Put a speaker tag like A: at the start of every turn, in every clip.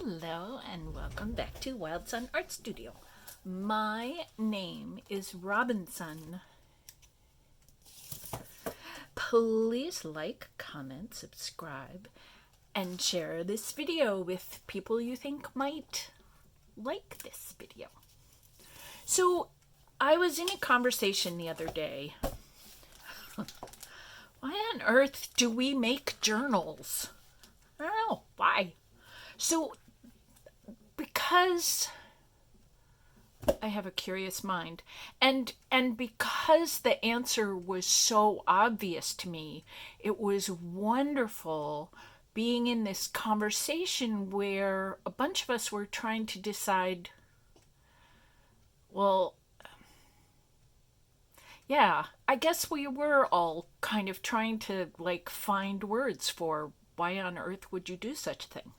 A: Hello and welcome back to Wild Sun Art Studio. My name is Robinsunne. Please like, comment, subscribe, and share this video with people you think might like this video. So, I was in a conversation the other day. Why on earth do we make journals? I don't know. Why? So, because I have a curious mind, and because the answer was so obvious to me, it was wonderful being in this conversation where a bunch of us were trying to decide, well, yeah, I guess we were all kind of trying to find words for why on earth would you do such a thing.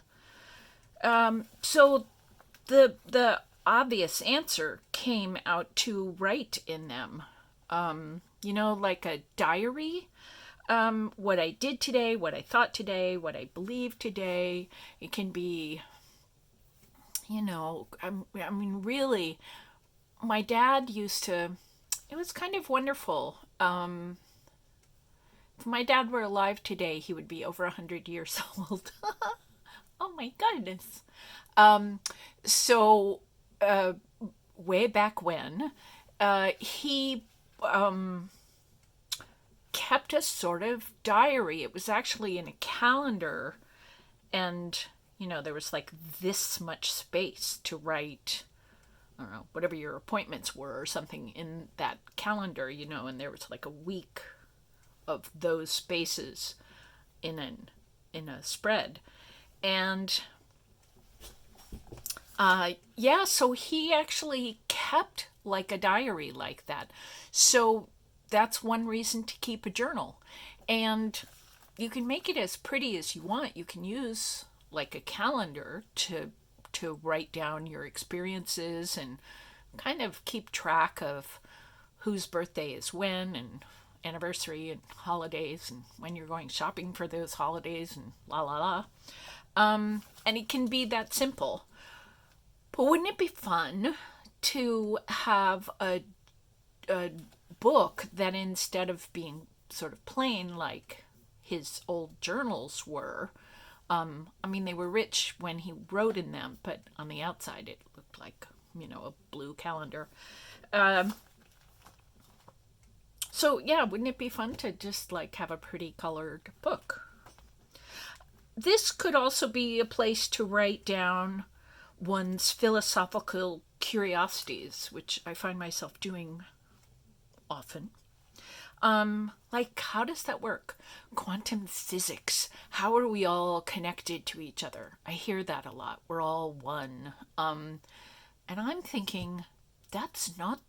A: So the obvious answer came out to write in them. Like a diary. What I did today, what I thought today, what I believed today. It can be, really, my dad used to, it was kind of wonderful. If my dad were alive today, he would be over 100 years old. Oh my goodness. So, way back when, he kept a sort of diary. It was actually in a calendar, and, there was this much space to write, I don't know, whatever your appointments were or something in that calendar, and there was a week of those spaces in a spread. And so he actually kept a diary like that. So that's one reason to keep a journal. And you can make it as pretty as you want. You can use a calendar to write down your experiences and kind of keep track of whose birthday is when, and anniversary and holidays, and when you're going shopping for those holidays, and la la la. And it can be that simple. But wouldn't it be fun to have a book that, instead of being sort of plain like his old journals were, they were rich when he wrote in them, but on the outside it looked like, a blue calendar. So yeah, wouldn't it be fun to just have a pretty colored book? This could also be a place to write down one's philosophical curiosities, which I find myself doing often. How does that work? Quantum physics. How are we all connected to each other? I hear that a lot. We're all one. And I'm thinking, that's not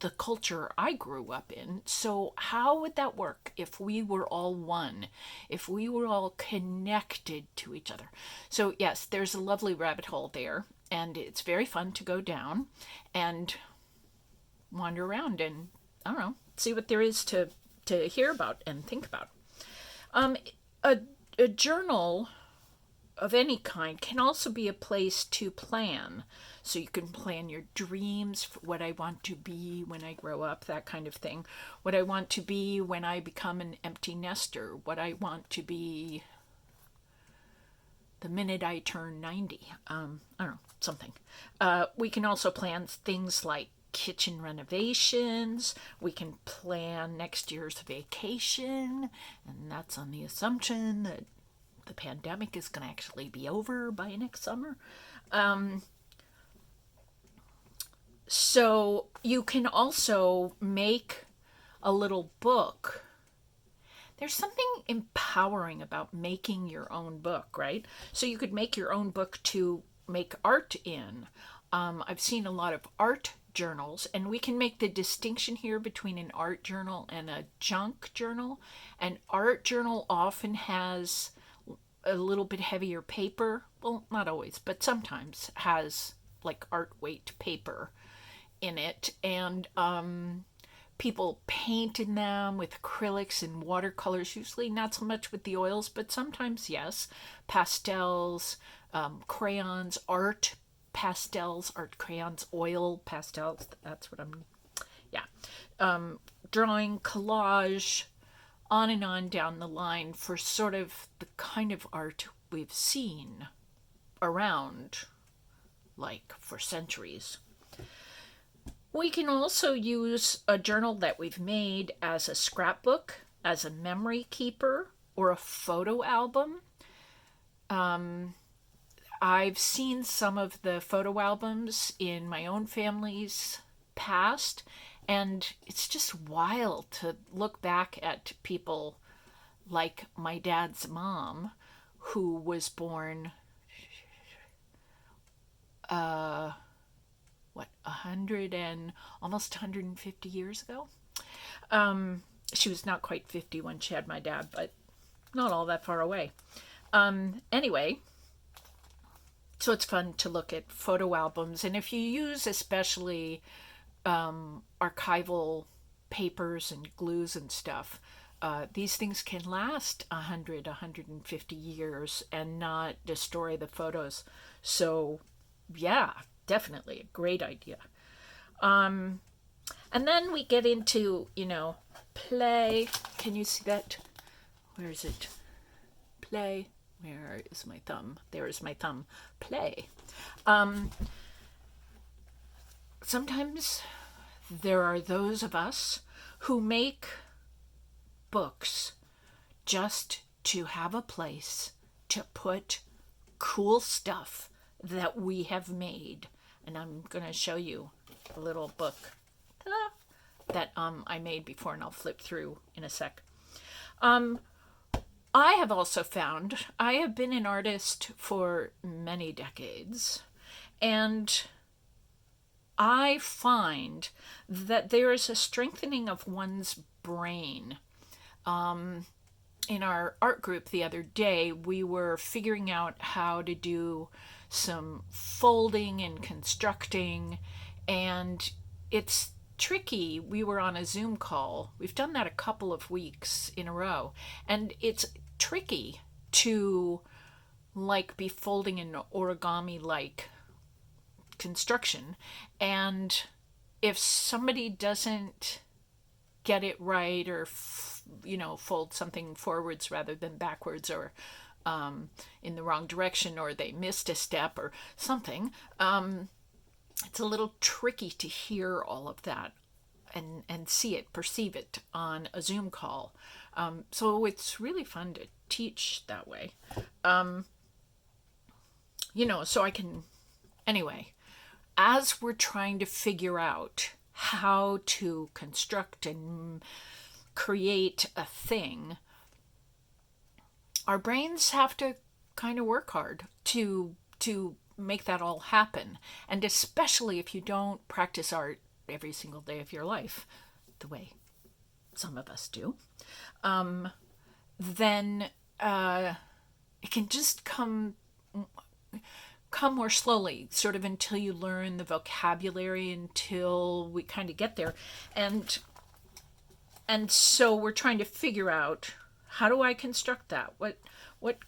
A: the culture I grew up in. So how would that work if we were all one? If we were all connected to each other? So yes, there's a lovely rabbit hole there, and it's very fun to go down and wander around and, I don't know, see what there is to hear about and think about. A journal of any kind can also be a place to plan. So you can plan your dreams, for what I want to be when I grow up, that kind of thing. What I want to be when I become an empty nester. What I want to be the minute I turn 90. I don't know, something. We can also plan things like kitchen renovations. We can plan next year's vacation, and that's on the assumption that the pandemic is going to actually be over by next summer. So you can also make a little book. There's something empowering about making your own book, right? So you could make your own book to make art in. I've seen a lot of art journals, and we can make the distinction here between an art journal and a junk journal. An art journal often has a little bit heavier paper. Well, not always, but sometimes has art weight paper in it, and people paint in them with acrylics and watercolors, usually not so much with the oils, but sometimes yes, pastels, crayons, art, pastels, art crayons, oil pastels. That's what I'm, yeah. Drawing, collage, on and on down the line for sort of the kind of art we've seen around like for centuries. We can also use a journal that we've made as a scrapbook, as a memory keeper, or a photo album. I've seen some of the photo albums in my own family's past, and it's just wild to look back at people like my dad's mom, who was born, 100 and almost 150 years ago. She was not quite 50 when she had my dad, but not all that far away. Anyway, so it's fun to look at photo albums, and if you use especially archival papers and glues and stuff, these things can last 150 years and not destroy the photos. So, yeah, definitely a great idea. And then we get into, play. Can you see that? Where is it? Play. Where is my thumb? There is my thumb. Play. Sometimes there are those of us who make books just to have a place to put cool stuff that we have made. And I'm going to show you a little book that I made before, and I'll flip through in a sec. I have also found, I have been an artist for many decades, and I find that there is a strengthening of one's brain. In our art group the other day, we were figuring out how to do some folding and constructing, and it's tricky. We were on a Zoom call. We've done that a couple of weeks in a row, and it's tricky to be folding an origami like construction, and if somebody doesn't get it right, or fold something forwards rather than backwards, or in the wrong direction, or they missed a step or something, it's a little tricky to hear all of that and see it, perceive it on a Zoom call. So it's really fun to teach that way. So I can, anyway, as we're trying to figure out how to construct and create a thing, our brains have to kind of work hard to make that all happen. And especially if you don't practice art every single day of your life, the way some of us do, then it can just come more slowly, sort of until you learn the vocabulary, until we kind of get there. And so we're trying to figure out, how do I construct that? What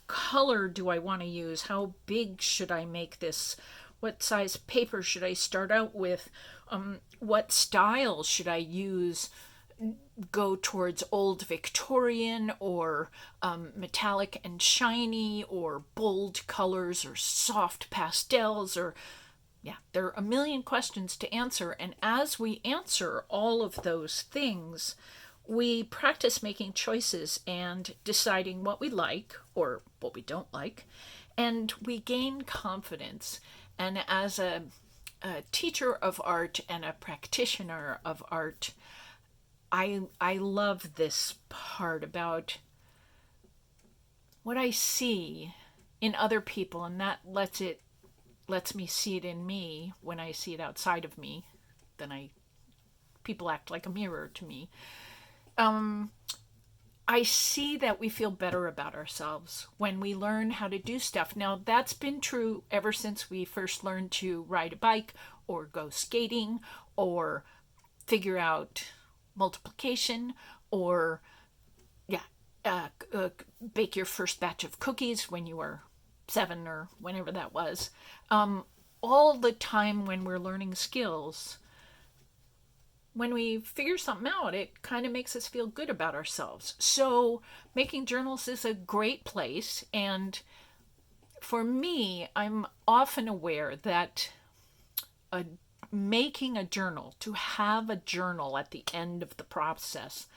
A: color do I want to use? How big should I make this? What size paper should I start out with? What style should I use? Go towards old Victorian, or metallic and shiny, or bold colors, or soft pastels, or there are a million questions to answer. And as we answer all of those things, we practice making choices and deciding what we like or what we don't like, and we gain confidence. And as a teacher of art and a practitioner of art, I love this part about what I see in other people, and that lets me see it in me. When I see it outside of me, then people act like a mirror to me. I see that we feel better about ourselves when we learn how to do stuff. Now, that's been true ever since we first learned to ride a bike, or go skating, or figure out multiplication, or bake your first batch of cookies when you were 7 or whenever that was, all the time when we're learning skills, when we figure something out, it kind of makes us feel good about ourselves. So making journals is a great place. And for me, I'm often aware that making a journal, to have a journal at the end of the process,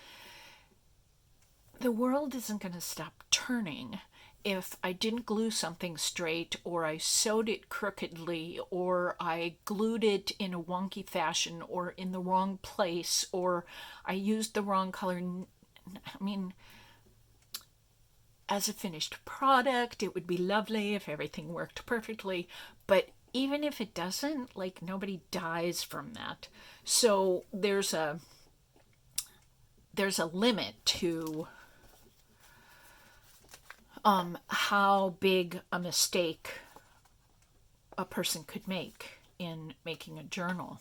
A: the world isn't going to stop turning if I didn't glue something straight, or I sewed it crookedly, or I glued it in a wonky fashion, or in the wrong place, or I used the wrong color. I mean, as a finished product, it would be lovely if everything worked perfectly, but even if it doesn't, like, nobody dies from that. So there's a limit to how big a mistake a person could make in making a journal.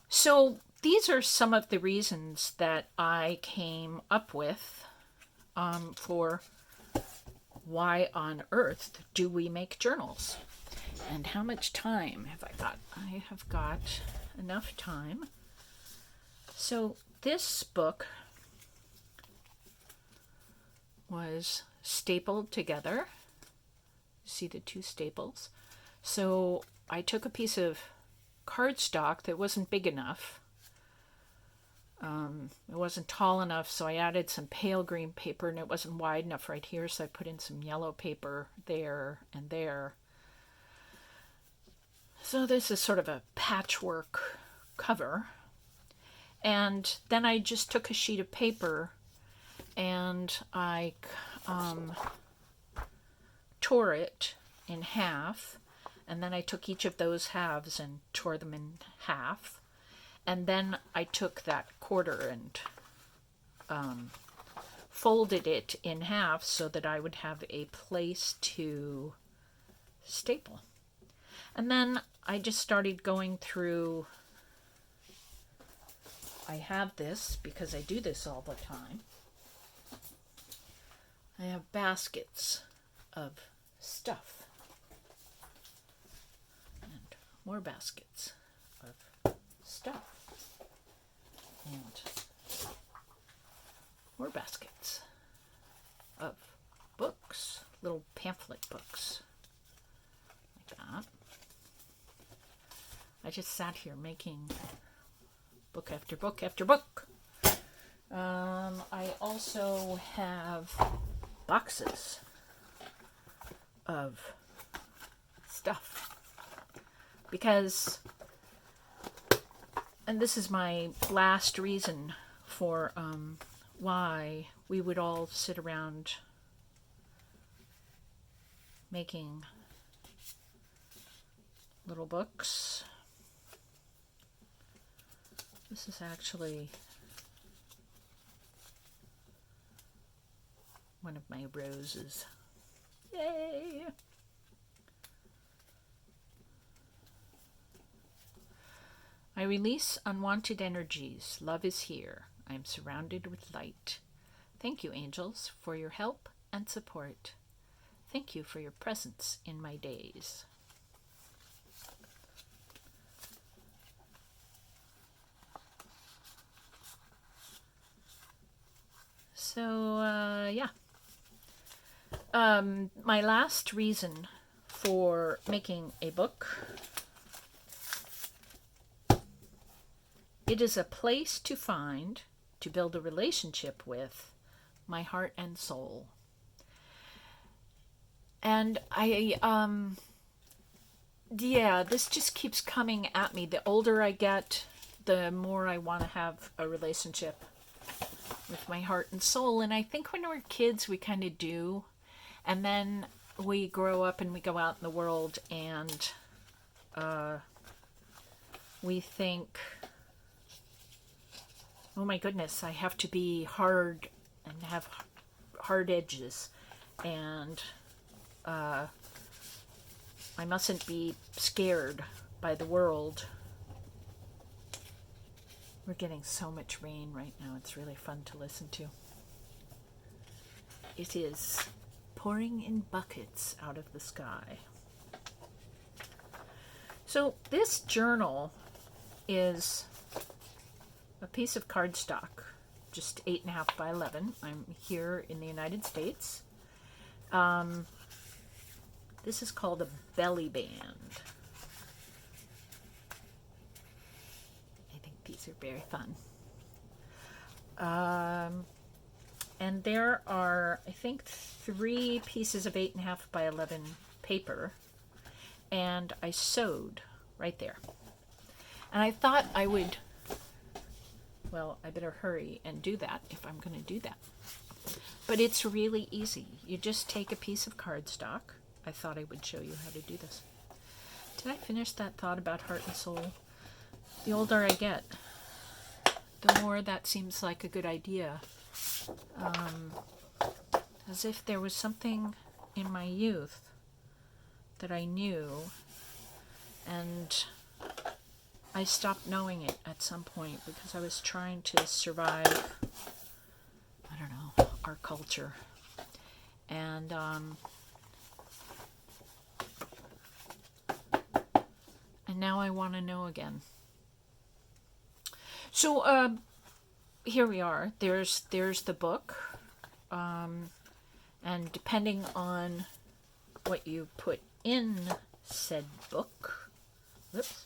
A: So these are some of the reasons that I came up with for why on earth do we make journals? And how much time have I got? I have got enough time. So this book was stapled together. See the two staples? So I took a piece of cardstock that wasn't big enough. It wasn't tall enough, so I added some pale green paper, and it wasn't wide enough right here, so I put in some yellow paper there and there. So this is sort of a patchwork cover. And then I just took a sheet of paper and I tore it in half, and then I took each of those halves and tore them in half, and then I took that quarter and folded it in half so that I would have a place to staple. And then I just started going through. I have this because I do this all the time. I have baskets of stuff and more baskets of stuff and more baskets of books, little pamphlet books like that. I just sat here making book after book after book. I also have boxes of stuff because, and this is my last reason for why we would all sit around making little books. This is actually one of my roses. Yay! I release unwanted energies. Love is here. I am surrounded with light. Thank you, angels, for your help and support. Thank you for your presence in my days. So, yeah. My last reason for making a book, it is a place to find, to build a relationship with my heart and soul. And this just keeps coming at me. The older I get, the more I want to have a relationship with my heart and soul. And I think when we're kids, we kind of do. And then we grow up and we go out in the world and we think, oh my goodness, I have to be hard and have hard edges. And I mustn't be scared by the world. We're getting so much rain right now. It's really fun to listen to. It is pouring in buckets out of the sky. So this journal is a piece of cardstock, just 8.5 by 11. I'm here in the United States. This is called a belly band. I think these are very fun. And there are, I think, 3 pieces of 8.5 by 11 paper, and I sewed right there. And I thought I would, well, I better hurry and do that if I'm going to do that. But it's really easy. You just take a piece of cardstock. I thought I would show you how to do this. Did I finish that thought about heart and soul? The older I get, the more that seems like a good idea. As if there was something in my youth that I knew, and I stopped knowing it at some point because I was trying to survive, I don't know, our culture. And now I want to know again. So here we are. There's the book, and depending on what you put in said book, whoops,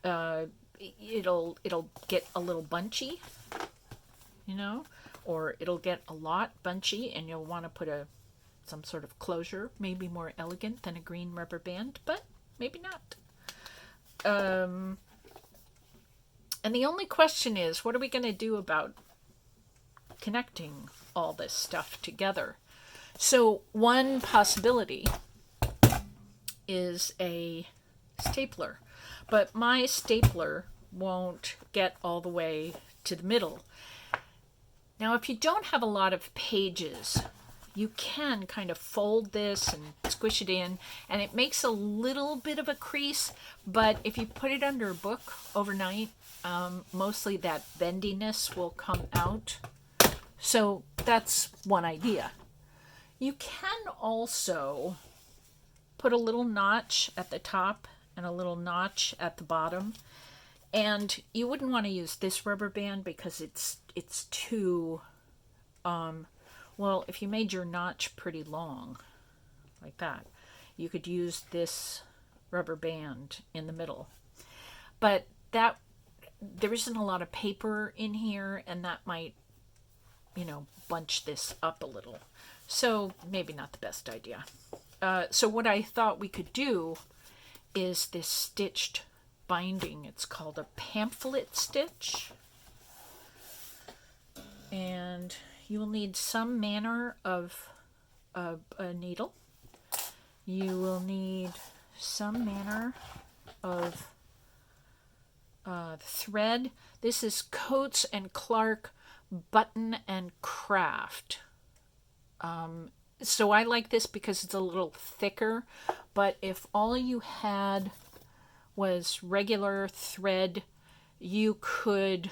A: it'll get a little bunchy, you know, or it'll get a lot bunchy, and you'll want to put some sort of closure, maybe more elegant than a green rubber band, but maybe not. And the only question is, what are we going to do about connecting all this stuff together? So one possibility is a stapler, but my stapler won't get all the way to the middle. Now, if you don't have a lot of pages, you can kind of fold this and squish it in, and it makes a little bit of a crease, but if you put it under a book overnight, mostly that bendiness will come out. So that's one idea. You can also put a little notch at the top and a little notch at the bottom. And you wouldn't want to use this rubber band because it's too, well, if you made your notch pretty long, like that, you could use this rubber band in the middle. But there isn't a lot of paper in here, and that might, bunch this up a little. So maybe not the best idea. So what I thought we could do is this stitched binding. It's called a pamphlet stitch. And you will need some manner of a needle. You will need some manner of thread. This is Coates and Clark Button and Craft. So I like this because it's a little thicker, but if all you had was regular thread, you could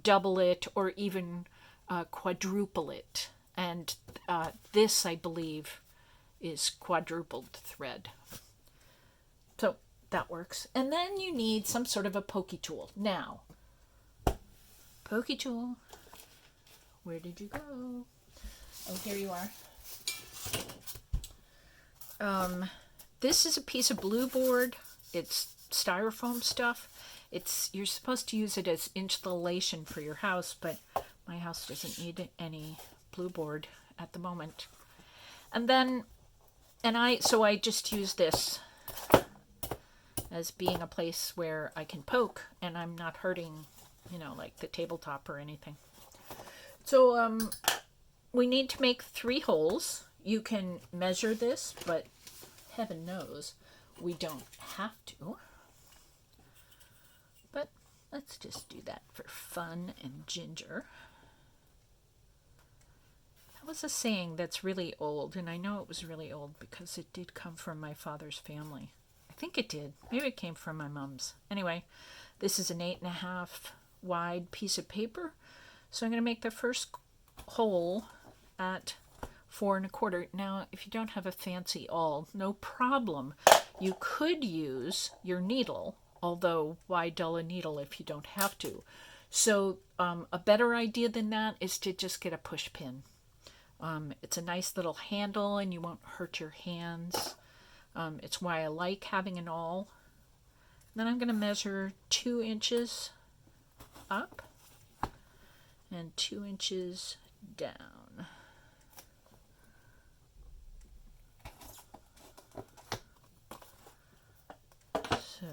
A: double it or even quadruple it. And this, I believe, is quadrupled thread. So that works. And then you need some sort of a pokey tool. Now, pokey tool, where did you go? Oh, here you are. This is a piece of blue board. It's styrofoam stuff. You're supposed to use it as insulation for your house, but my house doesn't need any blue board at the moment. And then, so I just use this as being a place where I can poke and I'm not hurting, like the tabletop or anything. So we need to make 3 holes. You can measure this, but heaven knows we don't have to. But let's just do that for fun and ginger. That was a saying that's really old, and I know it was really old because it did come from my father's family. I think it did. Maybe it came from my mom's. Anyway, this is an 8.5 wide piece of paper. So I'm going to make the first hole at 4 1/4. Now, if you don't have a fancy awl, no problem. You could use your needle, although why dull a needle if you don't have to? So a better idea than that is to just get a push pin. It's a nice little handle and you won't hurt your hands. It's why I like having an awl. Then I'm going to measure 2 inches up and 2 inches down. So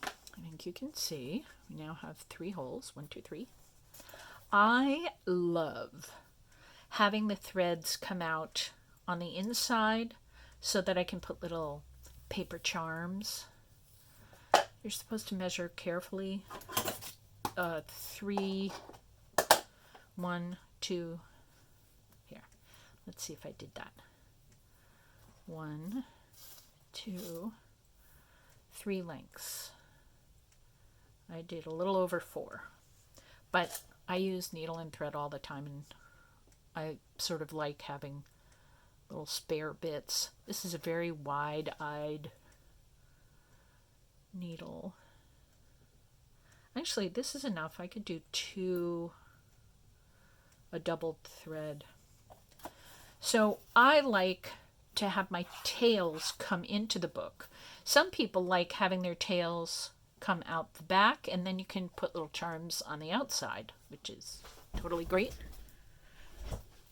A: I think you can see we now have 3 holes. 1, 2, 3. I love having the threads come out on the inside so that I can put little paper charms. You're supposed to measure carefully. 3, 1, 2. Here, let's see if I did that. 1, 2, 3 lengths. I did a little over 4, but I use needle and thread all the time, and I sort of like having little spare bits. This is a very wide-eyed needle. Actually, this is enough. I could do a doubled thread. So I like to have my tails come into the book. Some people like having their tails come out the back, and then you can put little charms on the outside, which is totally great.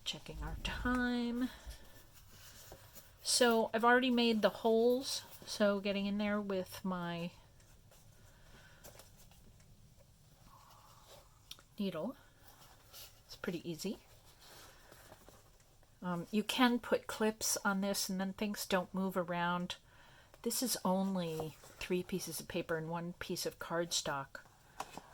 A: Checking our time. So I've already made the holes, so getting in there with my needle, it's pretty easy. You can put clips on this and then things don't move around. This is only 3 pieces of paper and 1 piece of cardstock,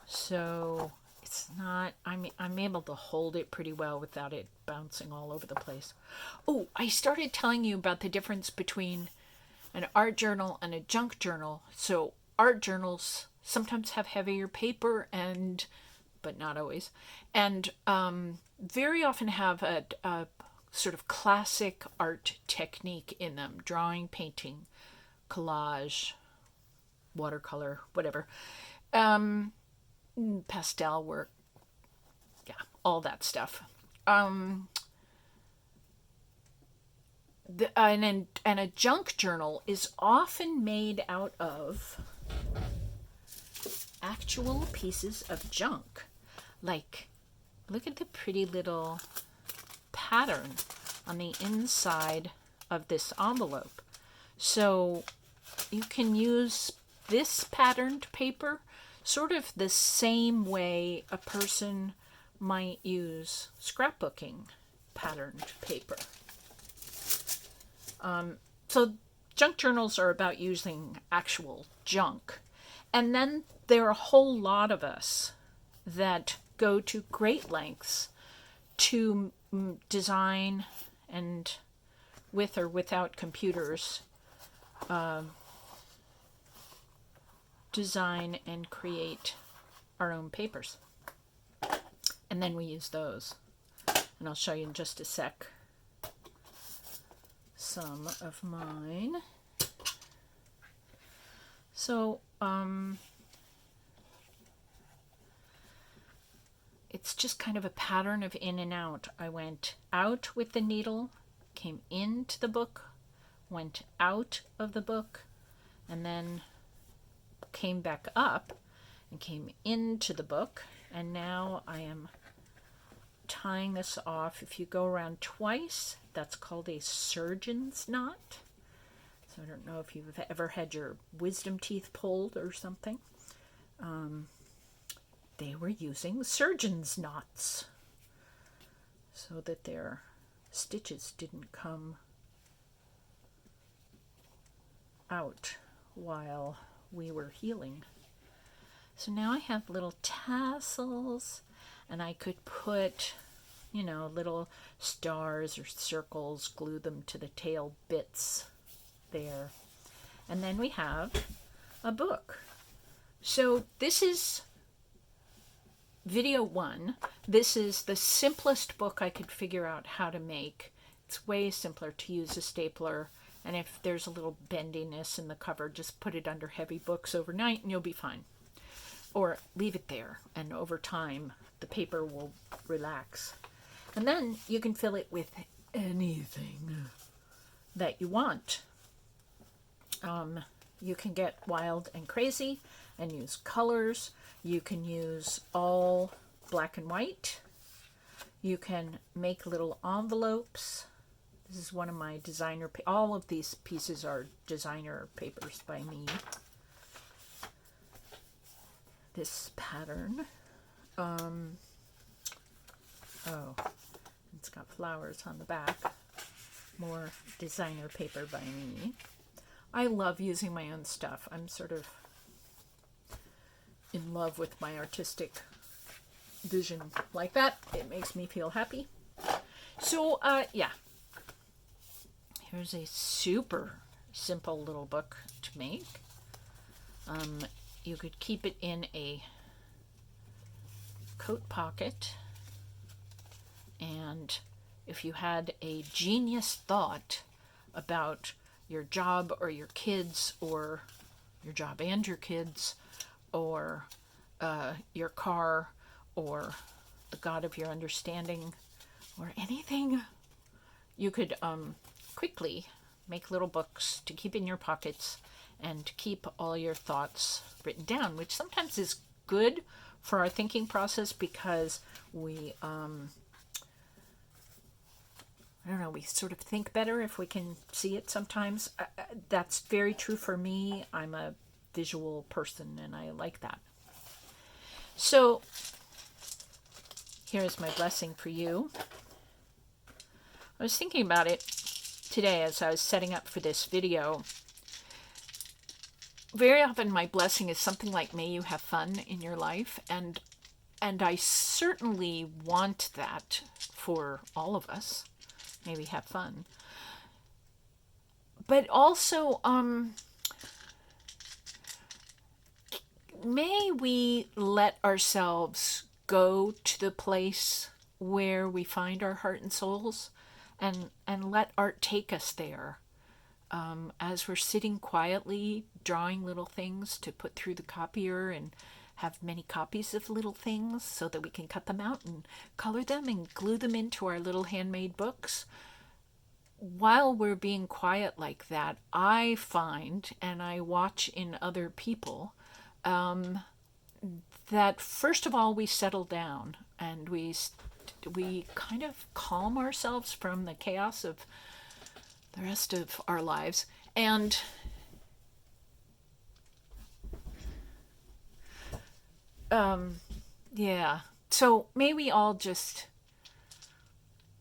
A: so it's not, I'm able to hold it pretty well without it bouncing all over the place. Oh, I started telling you about the difference between an art journal and a junk journal. So art journals sometimes have heavier paper, but not always, and very often have a sort of classic art technique in them: drawing, painting, collage, watercolor, whatever, pastel work, yeah, all that stuff. And a junk journal is often made out of actual pieces of junk. Like, look at the pretty little pattern on the inside of this envelope. So you can use this patterned paper sort of the same way a person might use scrapbooking patterned paper. So junk journals are about using actual junk. And then there are a whole lot of us that go to great lengths to design, and with or without computers, design and create our own papers. And then we use those. And I'll show you in just a sec some of mine. So, it's just kind of a pattern of in and out. I went out with the needle, came into the book, went out of the book, and then came back up and came into the book. And now I am tying this off. If you go around twice, that's called a surgeon's knot. So I don't know if you've ever had your wisdom teeth pulled or something. They were using surgeon's knots so that their stitches didn't come out while we were healing. So now I have little tassels, and I could put, little stars or circles, glue them to the tail bits there. And then we have a book. So this is video 1. This is the simplest book I could figure out how to make It's way simpler to use a stapler. And if there's a little bendiness in the cover, just put it under heavy books overnight and you'll be fine. Or leave it there, and over time the paper will relax. And then you can fill it with anything that you want. You can get wild and crazy and use colors. You can use all black and white. You can make little envelopes. This is one of my designer, all of these pieces are designer papers by me. This pattern, it's got flowers on the back. More designer paper by me. I love using my own stuff. I'm sort of in love with my artistic vision like that. It makes me feel happy. So, yeah. Here's a super simple little book to make. You could keep it in a coat pocket, and if you had a genius thought about your job or your kids, or your job and your kids, or your car, or the God of your understanding, or anything, you could quickly make little books to keep in your pockets and to keep all your thoughts written down, which sometimes is good for our thinking process, because we, I don't know, we sort of think better if we can see it sometimes. That's very true for me. I'm a visual person and I like that. So here is my blessing for you. I was thinking about it today as I was setting up for this video. Very often my blessing is something like, may you have fun in your life, and I certainly want that for all of us. Maybe have fun. But also, may we let ourselves go to the place where we find our heart and souls, and let art take us there. As we're sitting quietly, drawing little things to put through the copier, and have many copies of little things so that we can cut them out and color them and glue them into our little handmade books. While we're being quiet like that, I find, and I watch in other people, that first of all we settle down and we kind of calm ourselves from the chaos of the rest of our lives. And yeah, so may we all just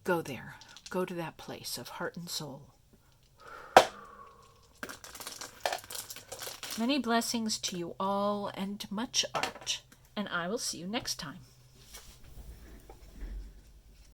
A: go there, go to that place of heart and soul. Many blessings to you all and much art, and I will see you next time.